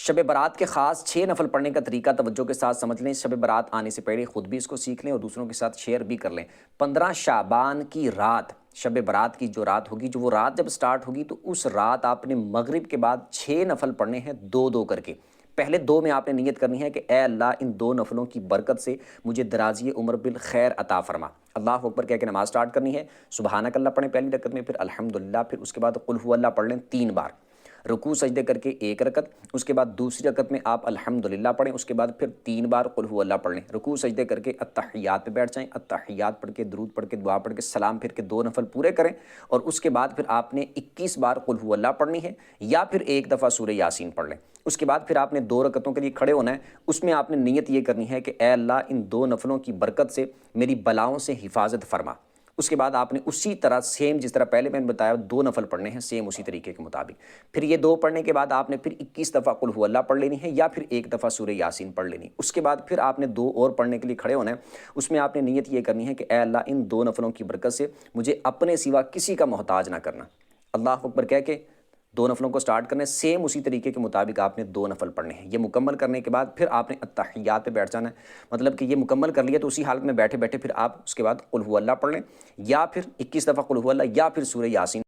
شب برات کے خاص 6 نفل پڑھنے کا طریقہ توجہ کے ساتھ سمجھ لیں۔ شب برات آنے سے پہلے خود بھی اس کو سیکھ لیں اور دوسروں کے ساتھ شیئر بھی کر لیں۔ 15 شعبان کی رات، شب برات کی جو رات ہوگی، جو وہ رات جب سٹارٹ ہوگی تو اس رات آپ نے مغرب کے بعد 6 نفل پڑھنے ہیں، 2 کر کے۔ پہلے 2 میں آپ نے نیت کرنی ہے کہ اے اللہ ان 2 نفلوں کی برکت سے مجھے درازی عمر بالخیر عطا فرما۔ اللہ اکبر کہہ کے نماز سٹارٹ کرنی ہے۔ سبحانک اللہ پڑھیں پہلی رکعت میں، پھر الحمدللہ، پھر اس کے بعد قل هو اللہ پڑھ لیں 3 بار، رکوع سجدے کر کے 1 رکعت، اس کے بعد دوسری رکعت میں آپ الحمدللہ پڑھیں، اس کے بعد پھر 3 بار قل هو اللہ پڑھ لیں، رکوع سجدے کر کے التحیات پہ بیٹھ جائیں، التحیات پڑھ کے درود پڑھ کے دعا پڑھ کے سلام پھر کے 2 نفل پورے کریں، اور اس کے بعد پھر آپ نے 21 بار قل هو اللہ پڑھنی ہے، یا پھر 1 دفعہ سورہ یاسین پڑھ لیں۔ اس کے بعد پھر آپ نے 2 رکعتوں کے لیے کھڑے ہونا ہے، اس میں آپ نے نیت یہ کرنی ہے کہ اے اللہ ان 2 نفلوں کی برکت سے میری بلاؤں سے حفاظت فرما۔ اس کے بعد آپ نے اسی طرح سیم جس طرح پہلے میں نے بتایا 2 نفل پڑھنے ہیں، سیم اسی طریقے کے مطابق۔ پھر یہ 2 پڑھنے کے بعد آپ نے پھر 21 دفعہ قل هو اللہ پڑھ لینی ہے، یا پھر 1 دفعہ سورہ یاسین پڑھ لینی ہے۔ اس کے بعد پھر آپ نے 2 اور پڑھنے کے لیے کھڑے ہونا ہے، اس میں آپ نے نیت یہ کرنی ہے کہ اے اللہ ان 2 نفلوں کی برکت سے مجھے اپنے سوا کسی کا محتاج نہ کرنا۔ اللہ اکبر کہہ کے 2 نفلوں کو سٹارٹ کرنے، سیم اسی طریقے کے مطابق آپ نے 2 نفل پڑھنے ہیں۔ یہ مکمل کرنے کے بعد پھر آپ نے التحیات پہ بیٹھ جانا ہے، مطلب کہ یہ مکمل کر لیا تو اسی حالت میں بیٹھے بیٹھے پھر آپ اس کے بعد قل هو اللہ پڑھ لیں، یا پھر 21 دفعہ قل هو اللہ، یا پھر سورہ یاسین